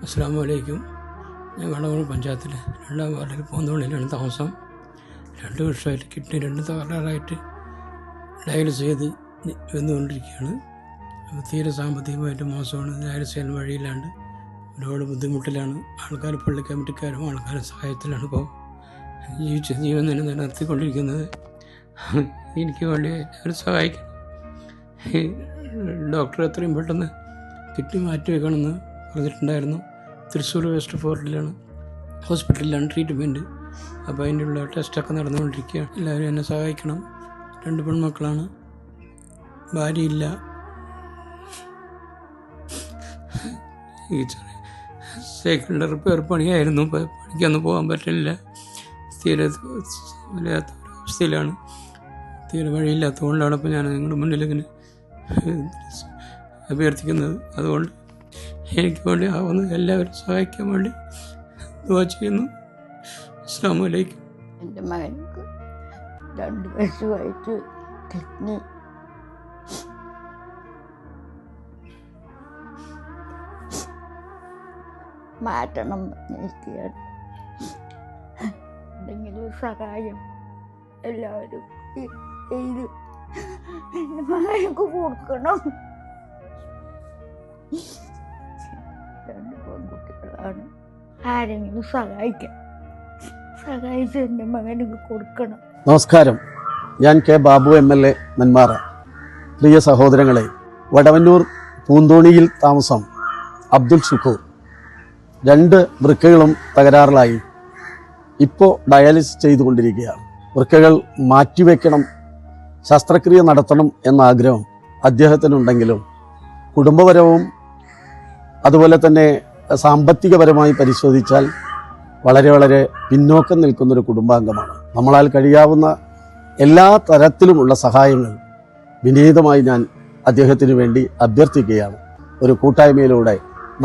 അസ്സലാമു അലൈക്കും. ഞാൻ വടവൂർ പഞ്ചായത്തിൽ 2-ാം വാർഡിൽ പൂന്തോണിയിലാണ് താമസം. 2 വർഷമായിട്ട് കിഡ്നി 2 തകരാറായിട്ട് ഡയാലിസ് ചെയ്ത് വന്നുകൊണ്ടിരിക്കുകയാണ്. അപ്പോൾ തീരെ സാമ്പത്തികമായിട്ട് മോശമാണ്. ഡയാലിസ് ചെയ്യാൻ വഴിയില്ലാണ്ട് ഒരുപാട് ബുദ്ധിമുട്ടിലാണ്. ആൾക്കാർ പള്ളി കമ്മിറ്റിക്കാരും ആൾക്കാരുടെ സഹായത്തിലാണ് ഇപ്പോൾ ജീവൻ തന്നെ നിലനിർത്തിക്കൊണ്ടിരിക്കുന്നത്. എനിക്ക് വേണ്ടി എല്ലാവരും സഹായിക്കണം. ഡോക്ടർ എത്രയും പെട്ടെന്ന് കിഡ്നി മാറ്റി വെക്കണമെന്ന് പറഞ്ഞിട്ടുണ്ടായിരുന്നു. തൃശ്ശൂർ വെസ്റ്റ് ഫോർട്ടിലാണ് ഹോസ്പിറ്റലിലാണ് ട്രീറ്റ്മെൻറ്റ്. അപ്പോൾ അതിൻ്റെ ടെസ്റ്റൊക്കെ നടന്നുകൊണ്ടിരിക്കുകയാണ്. എല്ലാവരും എന്നെ സഹായിക്കണം. 2 പെൺമക്കളാണ്, ഭാര്യയില്ല. ഈ സൈക്കിളിൻ്റെ റിപ്പയർ പണിയായിരുന്നു. പണിക്കൊന്നും പോകാൻ പറ്റില്ല. തീരെ വല്ലാത്ത അവസ്ഥയിലാണ്. തീരെ വഴിയില്ലാത്തതുകൊണ്ടാണ് ഇപ്പോൾ ഞാൻ നിങ്ങളുടെ മുന്നിൽ ഇങ്ങനെ അഭ്യർത്ഥിക്കുന്നത്. അതുകൊണ്ട് എനിക്ക് വേണ്ടി ആവുന്ന എല്ലാവരും സഹായിക്കാൻ വേണ്ടി ദുആ ചെയ്യുന്നു. അസ്സലാമു അലൈക്കും. എൻ്റെ മകൾക്ക് 2 വർഷമായിട്ട് കിഡ്നി മാറ്റണം നിൽക്കുകയാണ്. എന്തെങ്കിലും സഹായം എല്ലാവരും ചെയ്ത് എൻ്റെ മകൾക്ക് കൊടുക്കണം. 2 പെൺകുട്ടികളാണ്. ആരെങ്കിലും സഹായിച്ച് എൻ്റെ മകനക്ക് കൊടുക്കണം. നമസ്കാരം. ഞാൻ കെ ബാബു MLA നെന്മാറ. പ്രിയ സഹോദരങ്ങളെ, വടവന്നൂർ പൂന്തോണിയിൽ താമസം അബ്ദുൽ ഷുക്കൂർ. 2 വൃക്കകളും തകരാറിലായി ഇപ്പോൾ ഡയാലിസിസ് ചെയ്തുകൊണ്ടിരിക്കുകയാണ്. വൃക്കകൾ മാറ്റിവെക്കണം, ശസ്ത്രക്രിയ നടത്തണം എന്ന ആഗ്രഹം അദ്ദേഹത്തിനുണ്ടെങ്കിലും കുടുംബപരവും അതുപോലെ തന്നെ സാമ്പത്തികപരമായി പരിശോധിച്ചാൽ വളരെ പിന്നോക്കം നിൽക്കുന്നൊരു കുടുംബാംഗമാണ്. നമ്മളാൽ കഴിയാവുന്ന എല്ലാ തരത്തിലുമുള്ള സഹായങ്ങൾ വിനീതമായി ഞാൻ അദ്ദേഹത്തിന് വേണ്ടി അഭ്യർത്ഥിക്കുകയാണ്. ഒരു കൂട്ടായ്മയിലൂടെ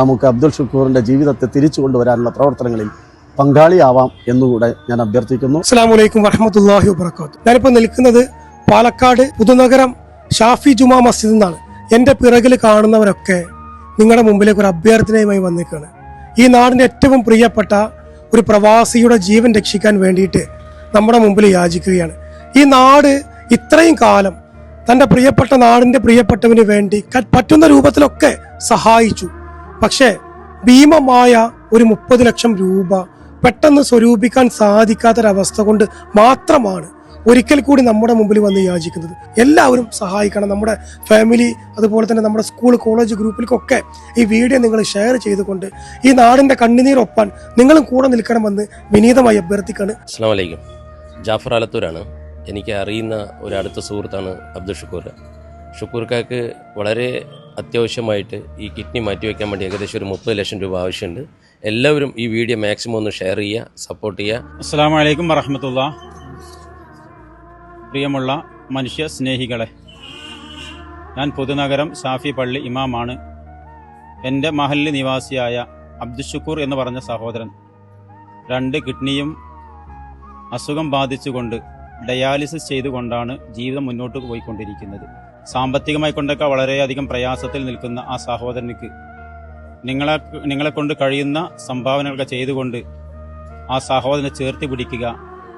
നമുക്ക് അബ്ദുൽ ഷുക്കൂറിൻ്റെ ജീവിതത്തെ തിരിച്ചു കൊണ്ടുവരാനുള്ള പ്രവർത്തനങ്ങളിൽ പങ്കാളിയാവാം എന്നുകൂടെ ഞാൻ അഭ്യർത്ഥിക്കുന്നു. അസ്സലാമു അലൈക്കും വറഹ്മത്തുള്ളാഹി വബറകാതുഹു. ഞാനിപ്പോൾ നിൽക്കുന്നത് പാലക്കാട് പുതുനഗരം ഷാഫി ജുമാ മസ്ജിദിൽ നിന്നാണ്. എൻ്റെ പിറകിൽ കാണുന്നവരൊക്കെ നിങ്ങളുടെ മുമ്പിലേക്ക് ഒരു അഭ്യർത്ഥനയുമായി വന്നിരിക്കുകയാണ്. ഈ നാടിൻ്റെ ഏറ്റവും പ്രിയപ്പെട്ട ഒരു പ്രവാസിയുടെ ജീവൻ രക്ഷിക്കാൻ വേണ്ടിയിട്ട് നമ്മുടെ മുമ്പിൽ യാചിക്കുകയാണ്. ഈ നാട് ഇത്രയും കാലം തൻ്റെ പ്രിയപ്പെട്ട നാടിൻ്റെ പ്രിയപ്പെട്ടവന് വേണ്ടി പറ്റുന്ന രൂപത്തിലൊക്കെ സഹായിച്ചു. പക്ഷേ ഭീമമായ ഒരു 30 ലക്ഷം രൂപ പെട്ടെന്ന് സ്വരൂപിക്കാൻ സാധിക്കാത്തൊരവസ്ഥ കൊണ്ട് മാത്രമാണ് ഒരിക്കൽ കൂടി നമ്മുടെ മുമ്പിൽ വന്ന് യാചിക്കുന്നത്. എല്ലാവരും സഹായിക്കണം. നമ്മുടെ ഫാമിലി അതുപോലെ തന്നെ നമ്മുടെ സ്കൂൾ കോളേജ് ഗ്രൂപ്പിലേക്കൊക്കെ ഈ വീഡിയോ നിങ്ങൾ ഷെയർ ചെയ്തുകൊണ്ട് ഈ നാടിൻ്റെ കണ്ണുനീരൊപ്പാൻ നിങ്ങളും കൂടെ നിൽക്കണമെന്ന് വിനീതമായി അഭ്യർത്ഥിക്കാണ്. അസ്സലാമു അലൈക്കും. ജാഫർ ആലത്തൂരാണ്. എനിക്ക് അറിയുന്ന ഒരു അടുത്ത സുഹൃത്താണ് അബ്ദുൽ ഷുക്കൂർ. ഷുക്കൂർക്കാക്ക് വളരെ അത്യാവശ്യമായിട്ട് ഈ കിഡ്നി മാറ്റിവെക്കാൻ വേണ്ടി ഏകദേശം ഒരു 30 ലക്ഷം രൂപ ആവശ്യമുണ്ട്. എല്ലാവരും ഈ വീഡിയോ മാക്സിമം ഒന്ന് ഷെയർ ചെയ്യുക, സപ്പോർട്ട് ചെയ്യുക. അസ്സലാമു അലൈക്കും വറഹ്മത്തുള്ളാഹി. പ്രിയമുള്ള മനുഷ്യ സ്നേഹികളെ, ഞാൻ പുതുനഗരം ഷാഫി പള്ളി ഇമാമാണ്. എൻ്റെ മഹല്ല് നിവാസിയായ അബ്ദുൽ ഷുക്കൂർ എന്ന് പറഞ്ഞ സഹോദരൻ 2 കിഡ്നിയും അസുഖം ബാധിച്ചുകൊണ്ട് ഡയാലിസിസ് ചെയ്തുകൊണ്ടാണ് ജീവിതം മുന്നോട്ട് പോയിക്കൊണ്ടിരിക്കുന്നത്. സാമ്പത്തികമായി കൊണ്ടൊക്കെ വളരെയധികം പ്രയാസത്തിൽ നിൽക്കുന്ന ആ സഹോദരനിക്ക് നിങ്ങളെ കൊണ്ട് കഴിയുന്ന സംഭാവനകളൊക്കെ ചെയ്തുകൊണ്ട് ആ സഹോദരനെ ചേർത്ത് പിടിക്കുക.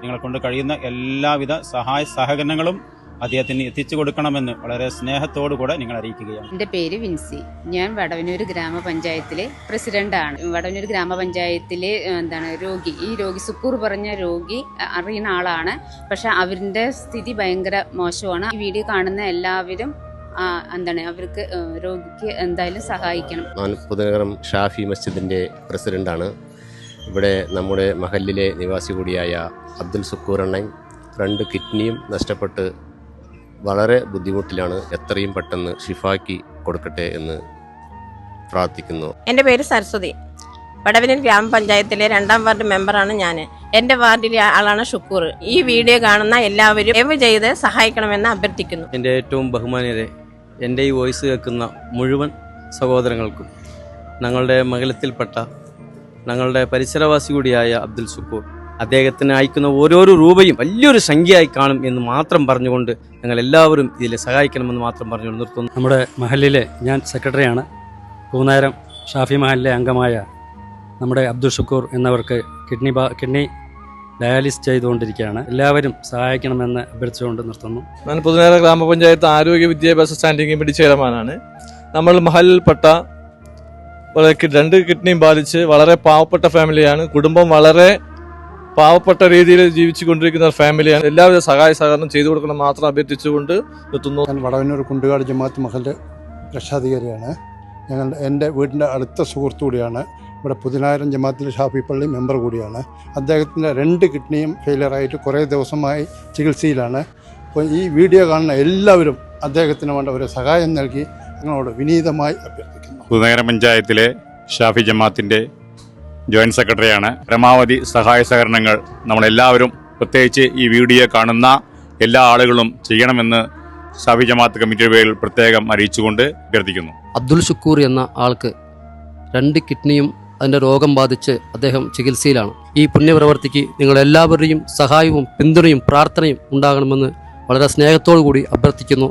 നിങ്ങളെ കൊണ്ട് കഴിയുന്ന എല്ലാവിധ സഹായ സഹകരണങ്ങളും അദ്ദേഹത്തിന് എത്തിച്ചു കൊടുക്കണമെന്ന് വളരെ സ്നേഹത്തോടുകൂടെ നിങ്ങൾ അറിയിക്കുകയാണ്. എൻ്റെ പേര് വിൻസി. ഞാൻ വടവന്നൂർ ഗ്രാമപഞ്ചായത്തിലെ പ്രസിഡന്റാണ്. വടവന്നൂർ ഗ്രാമപഞ്ചായത്തിലെ ഈ രോഗി സുക്കൂർ പറഞ്ഞ രോഗി അറിയുന്ന ആളാണ്. പക്ഷെ അവരുടെ സ്ഥിതി ഭയങ്കര മോശമാണ്. ഈ വീഡിയോ കാണുന്ന എല്ലാവരും അവർക്ക് രോഗിക്ക് എന്തായാലും സഹായിക്കണം. ഞാൻ പുതുനഗരം ഷാഫി മസ്ജിദിൻ്റെ പ്രസിഡന്റാണ്. ഇവിടെ നമ്മുടെ മഹല്ലിലെ നിവാസി കൂടിയായ അബ്ദുൽ ഷുക്കൂർ അണ്ണൻ 2 കിഡ്നിയും നഷ്ടപ്പെട്ട് വളരെ ബുദ്ധിമുട്ടിലാണ്. എത്രയും പെട്ടെന്ന് ഷിഫാക്കി കൊടുക്കട്ടെ എന്ന് പ്രാർത്ഥിക്കുന്നു. എൻ്റെ പേര് സരസ്വതി. വടവന്നൂർ ഗ്രാമപഞ്ചായത്തിലെ 2-ാം വാർഡ് മെമ്പറാണ് ഞാൻ. എൻ്റെ വാർഡിലെ ആളാണ് ഷുക്കൂർ. ഈ വീഡിയോ കാണുന്ന എല്ലാവരും ദയവ് ചെയ്ത് സഹായിക്കണമെന്ന് അഭ്യർത്ഥിക്കുന്നു. എൻ്റെ ഏറ്റവും ബഹുമാന്യരെ, എൻ്റെ ഈ വോയിസ് കേൾക്കുന്ന മുഴുവൻ സഹോദരങ്ങൾക്കും, ഞങ്ങളുടെ മംഗലത്തിൽപ്പെട്ട ഞങ്ങളുടെ പരിസരവാസി കൂടിയായ അബ്ദുൽ ഷുക്കൂർ, അദ്ദേഹത്തിന് അയക്കുന്ന ഓരോരോ രൂപയും വലിയൊരു സംഖ്യയായി കാണും എന്ന് മാത്രം പറഞ്ഞുകൊണ്ട് ഞങ്ങൾ എല്ലാവരും ഇതിൽ സഹായിക്കണമെന്ന് മാത്രം പറഞ്ഞുകൊണ്ട് നിർത്തുന്നു. നമ്മുടെ മഹല്ലിലെ ഞാൻ സെക്രട്ടറിയാണ്. പൂന്നേരം ഷാഫി മഹലിലെ അംഗമായ നമ്മുടെ അബ്ദുൽ ഷുക്കൂർ എന്നവർക്ക് കിഡ്നി ഡയാലിസ് ചെയ്തുകൊണ്ടിരിക്കുകയാണ്. എല്ലാവരും സഹായിക്കണമെന്ന് അഭ്യർത്ഥിച്ചുകൊണ്ട് നിർത്തുന്നു. ഞാൻ പുതുനഗരം ഗ്രാമപഞ്ചായത്ത് ആരോഗ്യ വിദ്യാഭ്യാസ സ്റ്റാൻഡിംഗ് കമ്മിറ്റി ചെയർമാനാണ്. നമ്മൾ മഹലിൽപ്പെട്ട 2 കിഡ്നിയും ബാധിച്ച് വളരെ പാവപ്പെട്ട ഫാമിലിയാണ്. കുടുംബം വളരെ പാവപ്പെട്ട രീതിയിൽ ജീവിച്ചു കൊണ്ടിരിക്കുന്ന ഫാമിലിയാണ്. എല്ലാവിധ സഹായ സഹകരണം ചെയ്തു കൊടുക്കണം മാത്രം അഭ്യർത്ഥിച്ചുകൊണ്ട് എത്തുന്നു. ഞാൻ വടവന്നൂർ കുണ്ടുകാട് ജമാഅത്ത് മഹലിൻ്റെ രക്ഷാധികാരിയാണ്. എൻ്റെ വീടിൻ്റെ അടുത്ത സുഹൃത്തു കൂടിയാണ്. ഇവിടെ പുതുനഗരം ജമാഅത്തിലെ ഷാഫി പള്ളി മെമ്പർ കൂടിയാണ്. അദ്ദേഹത്തിൻ്റെ 2 കിഡ്നിയും ഫെയിലിയറായിട്ട് കുറേ ദിവസമായി ചികിത്സയിലാണ്. അപ്പോൾ ഈ വീഡിയോ കാണുന്ന എല്ലാവരും അദ്ദേഹത്തിന് വേണ്ട ഒരു സഹായം നൽകി ഞങ്ങളോട് വിനീതമായി അഭ്യർത്ഥിക്കുന്നു. പുതുനഗരം പഞ്ചായത്തിലെ ഷാഫി ജമാഅത്തിൻ്റെ ജോയിൻറ്റ് സെക്രട്ടറിയാണ്. പരമാവധി സഹായ സഹകരണങ്ങൾ നമ്മളെല്ലാവരും, പ്രത്യേകിച്ച് ഈ വീഡിയോ കാണുന്ന എല്ലാ ആളുകളും ചെയ്യണമെന്ന് ഷാഫി ജമാഅത്ത് കമ്മിറ്റിയുടെ പേരിൽ പ്രത്യേകം അറിയിച്ചുകൊണ്ട് അഭ്യർത്ഥിക്കുന്നു. അബ്ദുൽ ഷുക്കൂർ എന്ന ആൾക്ക് 2 കിഡ്നിയും അതിൻ്റെ രോഗം ബാധിച്ച് അദ്ദേഹം ചികിത്സയിലാണ്. ഈ പുണ്യപ്രവർത്തിക്ക് നിങ്ങളെല്ലാവരുടെയും സഹായവും പിന്തുണയും പ്രാർത്ഥനയും ഉണ്ടാകണമെന്ന് വളരെ സ്നേഹത്തോടു കൂടി അഭ്യർത്ഥിക്കുന്നു.